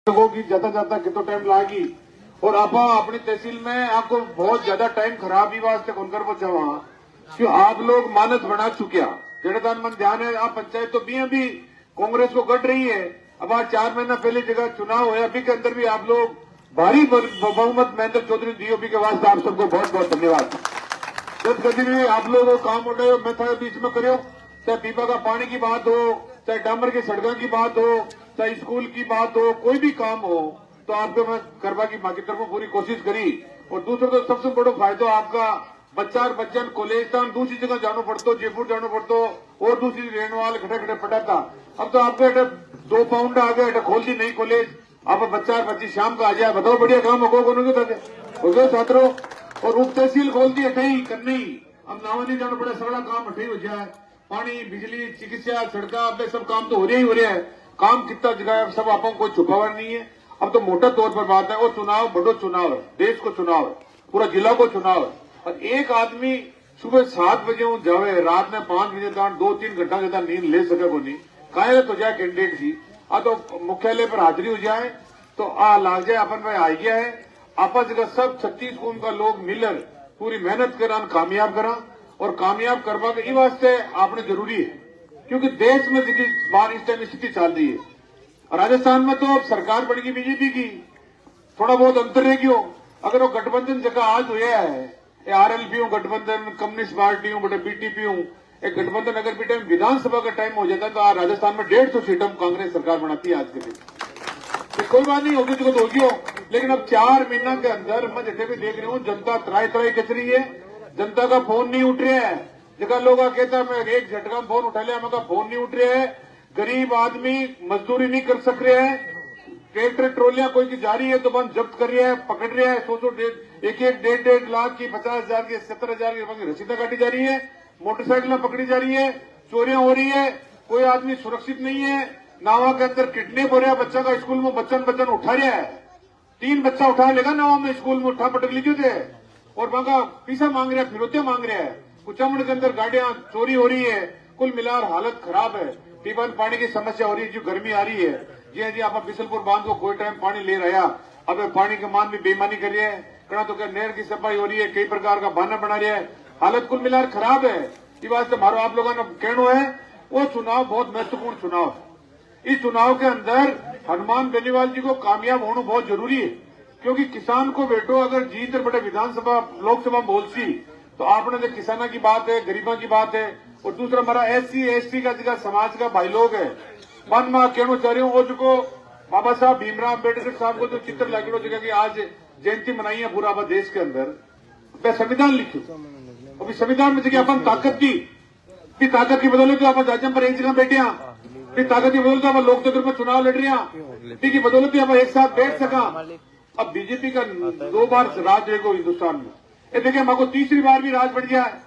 होगी ज्यादा कितना टाइम लागी और आप अपनी तहसील में आपको बहुत ज्यादा टाइम खराब ही वास्ते बनकर पहुंचा वहां क्यों आप लोग मानस बना चुकिया जनदान मन ध्यान है। आप पंचायत तो भी कांग्रेस को गढ़ रही है। अब आज 4 महीना पहले जगह चुनाव हुआ अभी के अंदर भी आप लोग भारी बहुमत महेंद्र चौधरी डीओपी के वास्ते आप सबको बहुत बहुत धन्यवाद। जब कभी भी आप लोग काम उठाए मैं था बीच में करो, चाहे पीपा का पानी की बात हो, चाहे डामर की सड़कों की बात हो, चाहे स्कूल की बात हो, कोई भी काम हो तो आपको मैं करवा की माँ की तरफ पूरी कोशिश करी। और दूसरा तो सबसे बड़ा फायदा आपका बच्चा और बच्चन कॉलेज था दूसरी जगह जाना पड़ता, जयपुर जाना पड़ता और दूसरी रेणवाल खड़े खड़े पड़ा था। अब तो आपको 2 पाउंड आ गया खोल दी नई कॉलेज। अब बच्चा और बच्ची शाम का आ जाए, बताओ बढ़िया काम होगा छात्रों। और उप तहसील खोल दी हटई करनी, अब नावा नहीं जाना पड़े, सगड़ा काम हटई हो जाए। पानी बिजली चिकित्सा सड़क अब सब काम तो हो रहा है। काम कितना जगह है सब आपको कोई छुपावा नहीं है। अब तो मोटा तौर पर बात है, वो चुनाव बड़ो चुनाव है, देश को चुनाव है, पूरा जिला को चुनाव है। और एक आदमी सुबह 7 बजे जावे रात में 5 बजे तक 2-3 घंटा ज्यादा नींद ले सके को नहीं काहे तो जाए कैंडिडेट की तो मुख्यालय पर हाजिरी हो जाए तो लाग जाए अपन भाई आ गया है। आप जगह सब 36 कौम का लोग मिलकर पूरी मेहनत करा कामयाब करा और कामयाब करवा के ये वास्ते आपने जरूरी है क्योंकि देश में बार इस टाइम स्थिति चल रही है। राजस्थान में तो अब सरकार बनेगी बीजेपी की, थोड़ा बहुत अंतर है क्यों अगर वो गठबंधन जगह आज हुआ है आरएलपी हूँ गठबंधन कम्युनिस्ट पार्टी हूँ बटे बीटीपी हूँ एक गठबंधन अगर भी टाइम विधानसभा का टाइम हो जाता है तो आज राजस्थान में 150 सीटों कांग्रेस सरकार बनाती है आज के दिन। तो कोई बात नहीं होगी तो होगी हो, लेकिन अब 4 महीना के अंदर मैं जैसे भी देख रही हूँ जनता त्राई कच रही है। जनता का फोन नहीं उठ रहा है। जगह लोग कहता है मैं एक झटका में फोन उठा लिया, मैं फोन नहीं उठ रहा है। गरीब आदमी मजदूरी नहीं कर सक रहे हैं। ट्रैक्टर ट्रोलियां कोई की जारी है तो बंद जब्त कर रहा है, पकड़ रहा है। 1.5 लाख की 50,000 की 70,000 की रसीदा काटी जा रही है। मोटरसाइकिलें पकड़ी जा रही है, चोरियां हो रही है, कोई आदमी सुरक्षित नहीं है। नावा के अंदर किडनैप हो रहा है, बच्चा का स्कूल में बच्चन उठा रहा है। 3 बच्चा उठा लेगा नावा में स्कूल में उठा पटक लीजिए थे और वहां का पैसा मांग रहा है, फिरौते मांग रहा है। कुचामण के अंदर गाड़ियां चोरी हो रही है। कुल मिलाकर हालत खराब है। पीवन पानी की समस्या हो रही है, जो गर्मी आ रही है जी आप बिसलपुर बांध को कोई टाइम पानी ले रहा अब पानी के मान भी बेईमानी कर रही है। कड़ा तो क्या नहर की सफाई हो रही है, कई प्रकार का बहाना बना रहा है। हालत कुल मिलाकर खराब है। इस वास्ते मारो आप लोगों ने कहना है वो चुनाव बहुत महत्वपूर्ण चुनाव है। इस चुनाव के अंदर हनुमान बेनीवाल जी को कामयाब होना बहुत जरूरी है क्योंकि किसान को बेटो अगर जीत बड़े विधानसभा लोकसभा बोलती तो आपने जो किसाना की बात है, गरीबों की बात है। और दूसरा हमारा SC/ST का जगह समाज का भाई लोग है। मन में कहना चाह रही हूँ जो बाबा साहब भीमराव अम्बेडकर साहब को जो चित्र लगे जगह की आज जयंती मनाई है पूरा देश के अंदर, मैं संविधान लिखू अभी संविधान में जगह अपन ताकत की बदौलत तो अपन राज्य पर एक जगह बैठे हैं, ताकत की बदौलत अपन लोकतंत्र में चुनाव लड़ रहे हैं, की बदौलत अपन एक साथ बैठ सका। अब बीजेपी का 2 बार राज रहेगा हिंदुस्तान में, ये देखिए हमको तीसरी बार भी राज बढ़ गया है।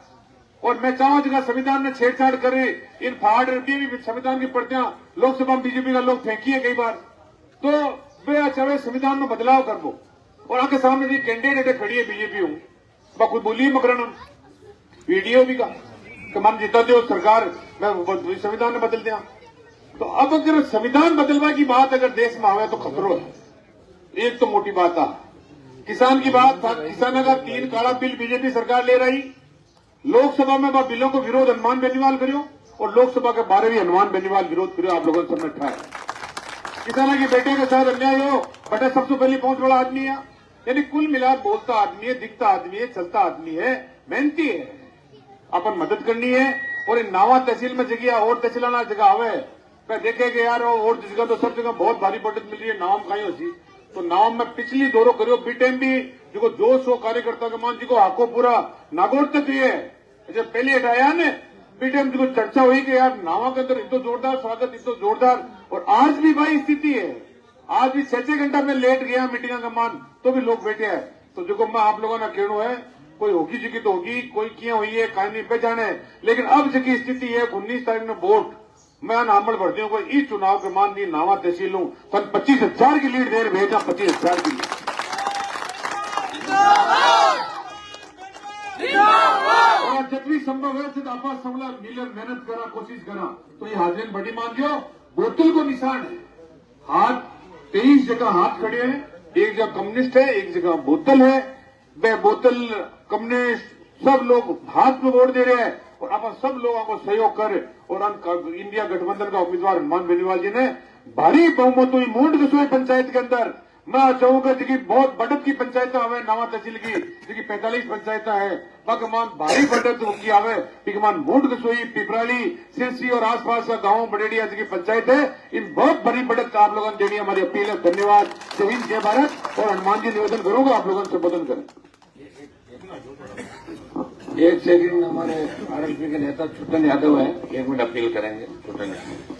और मैं चाहूँ जगह संविधान में छेड़छाड़ करे इन फाड़ भी संविधान की प्रतियां लोकसभा में बीजेपी का लोग फेंकी है कई बार, तो वे अच्छा संविधान में बदलाव कर दो। और आके सामने जी कैंडिडेट खड़ी है बीजेपी हूँ कुछ बोलिए मकरन वीडियो भी का मन जीता दो सरकार मैं संविधान में बदल दिया। तो अब अगर संविधान बदलवा की बात अगर देश में आवे तो खतरो है। एक तो मोटी बात है किसान की बात था, किसानों का 3 काला बिल बीजेपी सरकार ले रही। लोकसभा में बिलों को विरोध हनुमान बेनीवाल करियो और लोकसभा के 12वीं हनुमान बेनीवाल विरोध करियो। आप लोगों ने सबने उठाया किसानों के बेटे के साथ अन्याय हो बेटा सबसे पहले पहुंच वाला आदमी है। यानी कुल मिलाकर बोलता आदमी है, दिखता आदमी है, चलता आदमी है, मेहनती है, अपन मदद करनी है। और इन नावा तहसील में जगह और तहसीलाना जगह आवे देखे कि यार और जगह तो सब जगह बहुत भारी मदद मिल रही है। नाम कहीं होती तो नाम में पिछली दौरों करियो बी टाइम भी जो 200 कार्यकर्ता के मान जी को हाको पूरा नागौर तक है जब पहले हटाया ने बी टाइम जो चर्चा हुई कि यार नावा के अंदर इतना जोरदार स्वागत इतना जोरदार। और आज भी भाई स्थिति है, आज भी 6 घंटा में लेट गया मीटिंग का मान तो भी लोग बैठे हैं। तो जो मैं आप लोगों ने कहना है कोई होगी जगह तो होगी, कोई किया हुई है कहानी पहचाने, लेकिन अब जगह स्थिति है 19 तारीख में वोट मैं नामल भरती हूँ कोई इस चुनाव के मान दी नावा तहसील हूँ तो 25,000 की लीड दे रहे भेजा 25,000 की लीड। और जब भी संभव है सिर्फ आपस समला मिलकर मेहनत करा कोशिश करा तो ये हाजिर बड़ी मान जो बोतल को निशान है हाथ 23 जगह हाथ खड़े हैं, एक जगह कम्युनिस्ट है, एक जगह बोतल है। वे बोतल कम्युनिस्ट सब लोग हाथ में वोट दे रहे हैं और आप सब लोगों को सहयोग कर और इंडिया गठबंधन का उम्मीदवार हनुमान बेनीवाल जी ने भारी बहुमत हुई मूंड गसोई पंचायत के अंदर। मैं चाहूंगा जी बहुत बढ़त की पंचायत हमें नवा तहसील की जी 45 पंचायत है बाकी मान भारी बढ़त की आवे ठीक मान मूंड गसोई पिपराली सिरसी और आसपास का गांव बड़ेडिया जी की पंचायत है। इन बहुत बड़ी बढ़त आप लोगों ने देनी हमारी अपील है। धन्यवाद। जय हिंद जय भारत। और हनुमान जी निवेदन करूंगा आप लोगों से संबोधन करें। एक सेकंड, हमारे आरएलपी के नेता छुट्टन यादव हैं, 1 मिनट अपील करेंगे। छुट्टन यादव।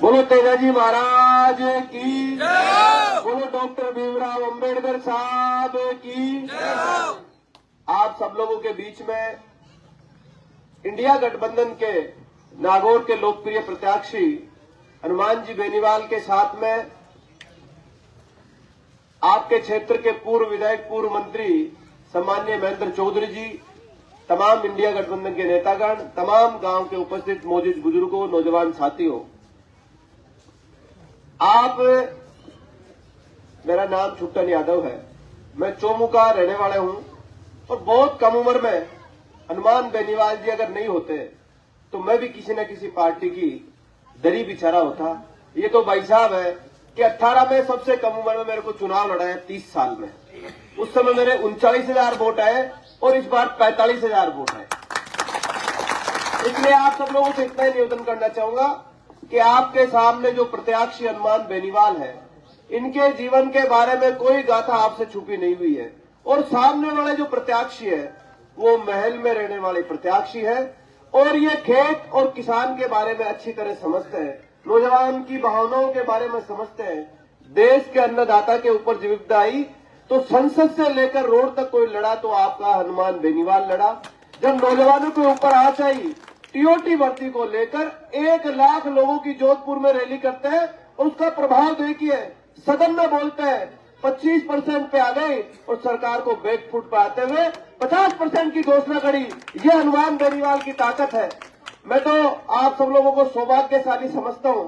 बोलो तेजाजी महाराज की, बोलो डॉक्टर भीमराव अंबेडकर साहब की। आप सब लोगों के बीच में इंडिया गठबंधन के नागौर के लोकप्रिय प्रत्याशी हनुमान जी बेनीवाल के साथ में आपके क्षेत्र के पूर्व विधायक, पूर्व मंत्री सम्माननीय महेंद्र चौधरी जी, तमाम इंडिया गठबंधन के नेतागण, तमाम गांव के उपस्थित मौजूद बुजुर्गों, नौजवान साथियों, आप, मेरा नाम छुट्टन यादव है, मैं चोमू का रहने वाला हूं और बहुत कम उम्र में हनुमान बेनीवाल जी अगर नहीं होते तो मैं भी किसी न किसी पार्टी की दरी बिछा रहा होता। ये तो भाई साहब है कि 18 में सबसे कम उम्र में मेरे को चुनाव लड़ा है 30 साल में। उस समय मेरे 39,000 वोट आए और इस बार 45,000 वोट आए। इसलिए आप सब लोगों से इतना ही निवेदन करना चाहूंगा कि आपके सामने जो प्रत्याशी हनुमान बेनीवाल है, इनके जीवन के बारे में कोई गाथा आपसे छुपी नहीं हुई है और सामने वाले जो प्रत्याशी है वो महल में रहने वाले प्रत्याशी है और ये खेत और किसान के बारे में अच्छी तरह समझते हैं, नौजवान की भावनाओं के बारे में समझते हैं। देश के अन्नदाता के ऊपर जब विपदा आई तो संसद से लेकर रोड तक कोई लड़ा तो आपका हनुमान बेनीवाल लड़ा। जब नौजवानों के ऊपर आँच आई टीओटी भर्ती को लेकर 1 लाख लोगों की जोधपुर में रैली करते हैं और उसका प्रभाव देखिए, सदन में बोलते हैं 25% पे आ गई और सरकार को बैकफुट पे आते हुए 50% की घोषणा करी। ये हनुमान बेनीवाल की ताकत है। मैं तो आप सब लोगों को सौभाग्यशाली समझता हूं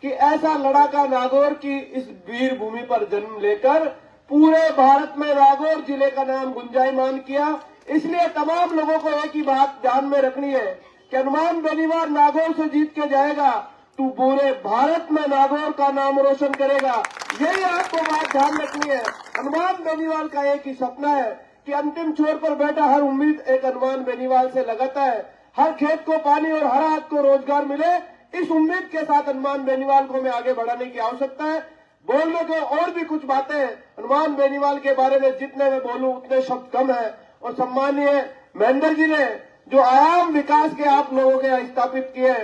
कि ऐसा लड़ाका नागौर की इस वीर भूमि पर जन्म लेकर पूरे भारत में नागौर जिले का नाम गुंजायमान किया। इसलिए तमाम लोगों को एक ही बात ध्यान में रखनी है कि हनुमान बेनीवाल नागौर से जीत के जाएगा तो पूरे भारत में नागौर का नाम रोशन करेगा। यही आपको बात ध्यान रखनी है। हनुमान बेनीवाल का एक ही सपना है कि अंतिम छोर पर बैठा हर उम्मीद एक हनुमान बेनीवाल से लगाता है। हर खेत को पानी और हर हाथ को रोजगार मिले, इस उम्मीद के साथ हनुमान बेनीवाल को हमें आगे बढ़ाने की आवश्यकता है। बोलने को और भी कुछ बातें हनुमान बेनीवाल के बारे में जितने मैं बोलूं उतने शब्द कम है। और सम्माननीय महेंद्र जी ने जो आयाम विकास के आप लोगों के स्थापित किए,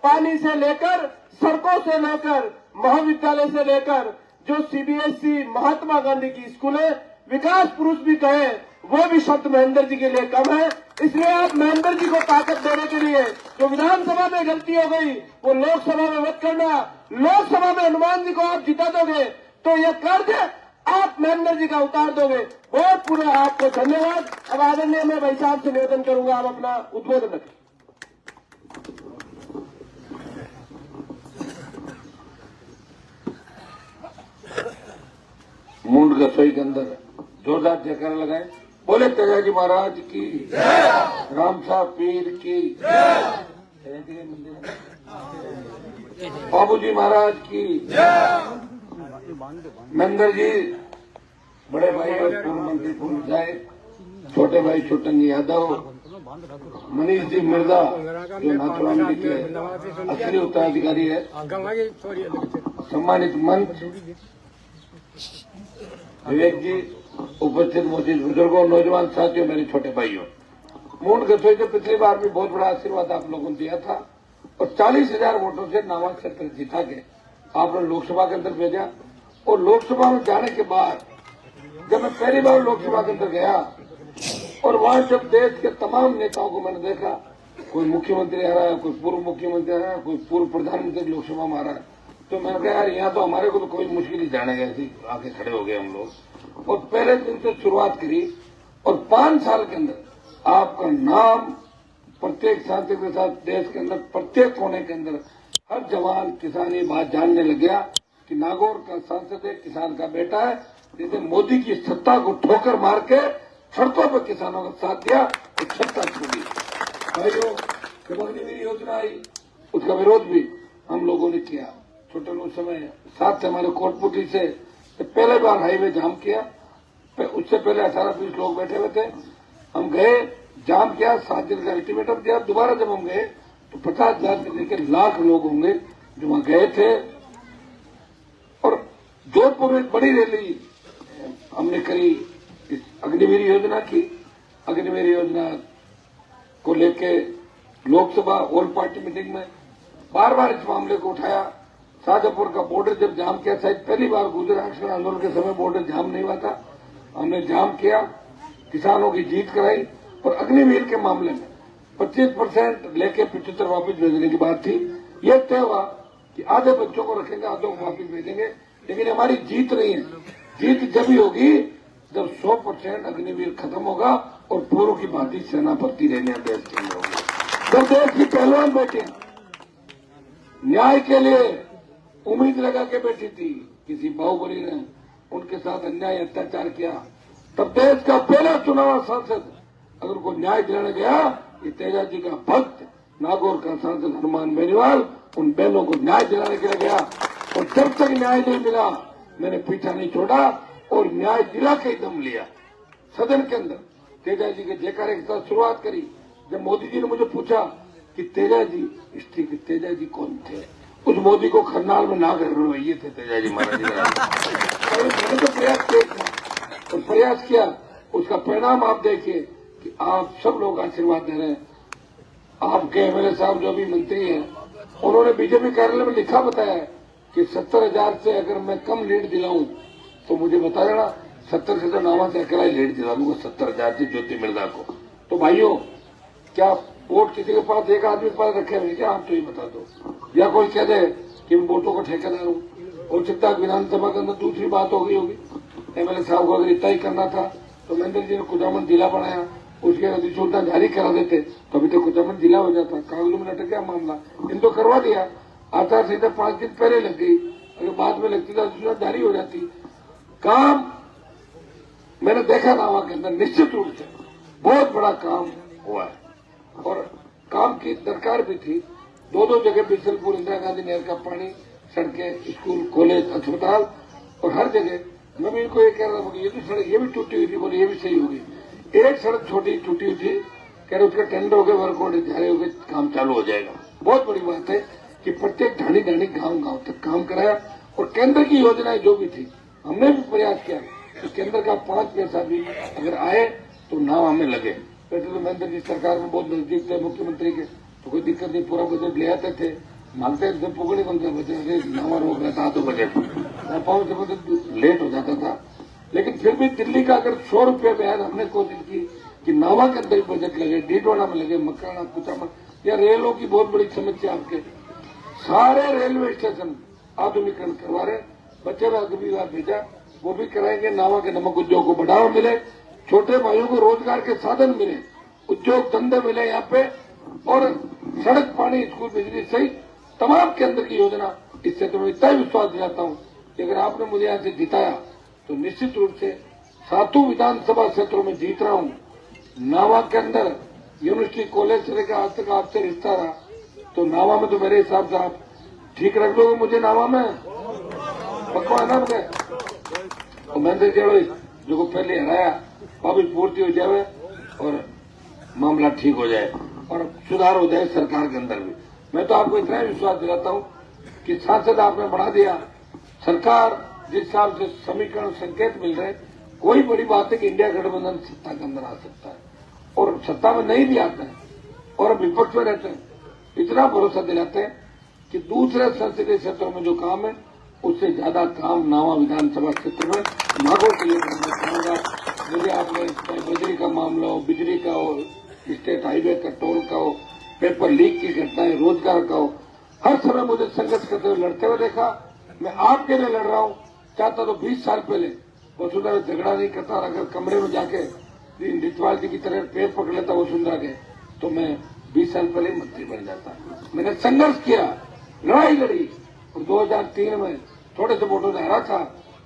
पानी से लेकर सड़कों से लेकर महाविद्यालय से लेकर जो सीबीएसई महात्मा गांधी की स्कूल है, विकास पुरुष भी कहे वो भी शब्द महेंद्र जी के लिए कम है। इसलिए आप महेंद्र जी को ताकत देने के लिए जो विधानसभा में गलती हो गई वो लोकसभा में मत करना। लोकसभा में हनुमान जी को आप जिता दोगे तो ये कर्ज आप महेंद्र जी का उतार दोगे। बहुत पूरा आपको धन्यवाद। अब आदरणीय मैं भाई साहब से निवेदन करूंगा आप अपना उद्बोधन रखें। मूंड गसोई के अंदर जोरदार जयकारा लगाए। बोले तेजाजी महाराज की, राम साहब पीर की, बाबू जी महाराज की, महेंद्र जी बड़े भाई और पूर्व मंत्री पूर्व विधायक, छोटे भाई छुट्टन यादव, मनीष जी मिर्जा जो नाथुराम जी के असली उत्तराधिकारी है, सम्मानित मंच, विवेक जी, उपस्थित मौजूद बुजुर्गों, नौजवान साथियों, मेरे छोटे भाइयों, मूंड गसोई से पिछली बार भी बहुत बड़ा आशीर्वाद आप लोगों ने दिया था और 40,000 वोटों से नामांकन जीता के आपने लोकसभा के अंदर भेजा। और लोकसभा में जाने के बाद जब मैं पहली बार लोकसभा के अंदर गया और वहां जब देश के तमाम नेताओं को मैंने देखा, कोई मुख्यमंत्री आ रहा है, कोई पूर्व मुख्यमंत्री आ रहा है, कोई पूर्व प्रधानमंत्री लोकसभा में आ रहा है, तो मैंने कहा यार यहाँ तो हमारे को तो कोई मुश्किल ही जाने गए थी। आके खड़े हो गए हम लोग और पहले दिन से शुरुआत करी और 5 साल के अंदर आपका नाम प्रत्येक साथी के साथ देश के अंदर प्रत्येक कोने के अंदर हर जवान किसान ये बात जानने लग गया कि नागौर का सांसद एक किसान का बेटा है, जिसने मोदी की सत्ता को ठोकर मार के सड़कों पर किसानों का साथ दिया तो सत्ता छूटी। भाइयों, जब अग्निवीर योजना आई उसका विरोध भी हम लोगों ने किया। छोटे उस समय साथ से हमारे कोटपुटी से पहले बार हाईवे जाम किया, उससे पहले 18-20 लोग बैठे हुए थे। हम गए, जाम किया, 7 दिन का अल्टीमेटम दिया। दोबारा जब हम गए तो 50,000 से लेकर लाख लोग होंगे जो वहां गए थे। और जोधपुर में बड़ी रैली हमने करी इस अग्निवीर योजना की। अग्निवीर योजना को लेके लोकसभा ऑल पार्टी मीटिंग में बार बार इस मामले को उठाया। शाजापुर का बॉर्डर जब जाम किया, शायद पहली बार गुजरात आंदोलन के समय बॉर्डर जाम नहीं हुआ था, हमने जाम किया, किसानों की जीत कराई। और अग्निवीर के मामले में 25% लेके 75 वापस भेजने की बात थी। यह तय हुआ कि आधे बच्चों को रखेंगे, आधों को वापस भेजेंगे, लेकिन हमारी जीत नहीं है। जीत जब ही होगी जब 100% अग्निवीर खत्म होगा और पूर्व की भांति सेना भर्ती रहने देश के अंदर होगी। जब देश की पहलवान बेटी न्याय के लिए उम्मीद लगा के बैठी थी, किसी बाहुबली ने उनके साथ अन्याय अत्याचार किया, तब देश का पहला चुनाव सांसद अगर को न्याय दिलाने गया, ये तेजा जी का भक्त नागौर का सांसद हनुमान बेनीवाल उन बहनों को न्याय दिलाने के लिए गया। और जब तक न्याय नहीं मिला मैंने पीछा नहीं छोड़ा और न्याय दिला के दम लिया। सदन के अंदर तेजा जी के जयकारे के साथ शुरुआत करी। जब मोदी जी ने मुझे पूछा कि तेजा जी, हिस्ट्री के तेजा जी कौन थे, उस मोदी को खरनाल में ना कर रहे ये थे तेजा जी महाराज। मैंने तो प्रयास किया और प्रयास किया, उसका परिणाम आप देखिए कि आप सब लोग आशीर्वाद दे रहे हैं। आपके एमएलए साहब जो भी मंत्री हैं, उन्होंने बीजेपी कार्यालय में लिखा बताया है कि 70,000 से अगर मैं कम लीड दिलाऊं तो मुझे बता देना, 70 से तो नामा से अकेला ही लीड दिला दूंगा 70,000 से ज्योति मिर्जा को। तो भाइयों, क्या वोट किसी के पास, एक आदमी के पास रखे हुए क्या? आप तो ये बता दो। या कोई कह दे कि मैं वोटों का ठेकेदार हूँ। हो सकता है विधानसभा के अंदर दूसरी बात हो गई होगी। एमएलए साहब को अगर इतना ही करना था तो महेंद्र जी ने कुचामन जिला बनाया, उसके अधिसूचना जारी करा देते तो अभी तो कुचामन जिला हो जाता। कागजों में लटक गया मामला, इन तो करवा दिया। आचार संहिता 5 दिन पहले लग गई, अगर बाद में लगती तो अधिसूचना जारी हो जाती। काम मैंने देखा नावा के अंदर निश्चित रूप से बहुत बड़ा काम हुआ है और काम की दरकार भी थी। 2 जगह बिशनपुर इंदिरा गांधी नहर का पानी, सड़कें, स्कूल, कॉलेज, अस्पताल और हर जगह। मैं भी इनको ये कह रहा था ये भी सड़क ये भी टूटी हुई थी, बोले ये भी सही होगी। एक सड़क छोटी टूटी हुई थी, कह रहे उसका टेंडर हो गए, वर्क ऑर्डर जारी हो गए, काम चालू हो जाएगा। बहुत बड़ी बात है कि प्रत्येक ढाणी ढाणी गांव तक काम कराया। और केंद्र की योजनाएं जो भी थी हमने भी प्रयास किया कि केंद्र का 5 पैसा भी अगर आए तो नाम हमें लगे। वैसे तो महेंद्र जी सरकार में बहुत नजदीक थे मुख्यमंत्री के, तो कोई दिक्कत नहीं, पूरा बजट ले आते थे, मांगते थे, पुगड़ी बनते बजट, नामा रोक रहता तो बजट 5 से बजट लेट हो जाता था। लेकिन फिर भी दिल्ली का अगर 100 रुपये में आया, हमने कोशिश की कि नावा के अंदर बजट लगे, डीडवाना में लगे, मकराना, कुचामन। या रेलों की बहुत बड़ी समस्या, आपके सारे रेलवे स्टेशन आधुनिकरण करवा रहे। बच्चे में अगली बार भेजा, वो भी कराएंगे। नावा के नमक उद्योग को बढ़ावा मिले, छोटे भाइयों को रोजगार के साधन मिले, उद्योग धंधे मिले यहाँ पे, और सड़क, पानी, स्कूल, बिजली सहित तमाम केंद्र की योजना। इससे तो मैं इतना ही विश्वास दिलाता हूँ कि अगर आपने मुझे यहाँ से जिताया तो निश्चित रूप से 7 विधानसभा क्षेत्रों में जीत रहा हूँ। नावा के अंदर यूनिवर्सिटी, कॉलेज से लेकर आज तक आपसे रिश्ता रहा, तो नावा में तो मेरे हिसाब से आप ठीक रख दोगे मुझे। नावा में पक्का है ना मुझे? तो महेंद्र जी जो पहले हराया वापिस पूर्ति हो जाए और मामला ठीक हो जाए और सुधार हो जाए सरकार के अंदर भी। मैं तो आपको इतना ही विश्वास दिलाता हूँ कि सांसद आपने बढ़ा दिया। सरकार जिस हिसाब से समीकरण संकेत मिल रहे, कोई बड़ी बात है कि इंडिया गठबंधन सत्ता के अंदर आ सकता है और सत्ता में नहीं भी आता है और विपक्ष में रहते हैं। इतना भरोसा दिलाते हैं कि दूसरे संसदीय क्षेत्रों में जो काम है उससे ज्यादा काम नावा विधानसभा क्षेत्र में नागौर के लिए करना चाहूंगा। मुझे आपने बजरी का मामला हो, बिजली का हो, स्टेट हाईवे का टोल का हो, पेपर लीक की घटनाएं, रोजगार का हो, हर समय मुझे संघर्ष करते हुए लड़ते हुए देखा। मैं आपके लिए लड़ रहा हूँ। चाहता तो 20 साल पहले वसुंधरा में झगड़ा नहीं करता, अगर कमरे में जाके रिचवाल जी की तरह पैर पकड़ लेता वसुंधरा के, तो मैं 20 साल पहले ही मंत्री बन जाता। मैंने संघर्ष किया, लड़ाई लड़ी और 2003 में थोड़े से वोटों ने हरा था।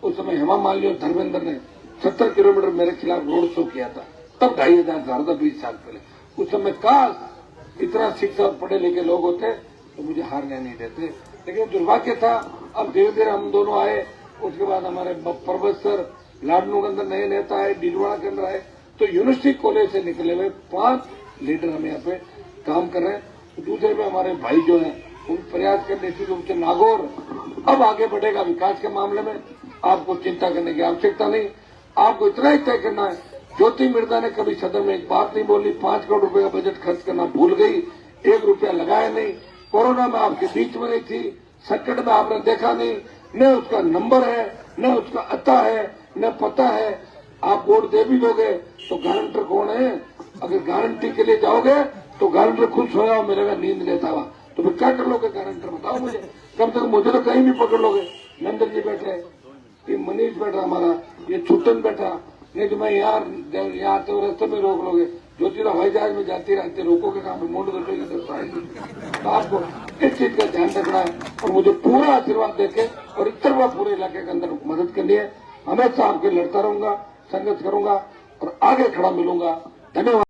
उस समय हेमा मालिनी और धर्मेंद्र ने 70 किलोमीटर मेरे खिलाफ रोड शो किया था, तब 2500 था 20 साल पहले। उस समय काश इतना शिक्षा और पढ़े लिखे लोग होते तो मुझे हारने नहीं देते, लेकिन दुर्भाग्य था। अब धीरे धीरे हम दोनों आए, उसके बाद हमारे पर्वत सर लाडनू के अंदर नए नेता आए, डीडवाड़ा के अंदर आए, तो यूनिवर्सिटी कॉलेज से निकले हुए 5 लीडर हम यहाँ पे काम कर रहे हैं। तो दूसरे में हमारे भाई जो हैं उन प्रयास करने निश्चित रूप से नागौर अब आगे बढ़ेगा विकास के मामले में। आपको चिंता करने की आवश्यकता नहीं, आपको इतना ही तय करना है। ज्योति मिर्धा ने कभी सदन में एक बात नहीं बोली, 5 करोड़ रुपए का बजट खर्च करना भूल गई, 1 रुपया लगाया नहीं। कोरोना में आपके बीच में नहीं थी, संकट में आपने देखा नहीं, न उसका नंबर है, न उसका अता है, न पता है। आप वोट दे भी दोगे तो गारंटर कौन है? अगर गारंटी के लिए जाओगे तो गारंटर खुद सोया हुआ मिलेगा, नींद लेता हुआ, तो फिर क्या कर लोगे? गारंटर बताओ मुझे। कम से कम मुझे तो कहीं भी पकड़ लोगे। नंदन जी बैठे, ये मनीष बैठा, हमारा ये छुट्टन बैठा, नहीं तो मैं यहाँ आते हुए रास्ते में रोक लोगे। ज्योति हवाई जहाज में जाती रहती, रोकोगे कहाँ पे? मोड़ दे। तो आपको इस चीज का ध्यान रखना है और मुझे पूरा आशीर्वाद देके और इस तरह पूरे इलाके के अंदर मदद करनी है। हमेशा आपके लड़ता रहूंगा, संघर्ष करूंगा और आगे खड़ा मिलूंगा। धन्यवाद।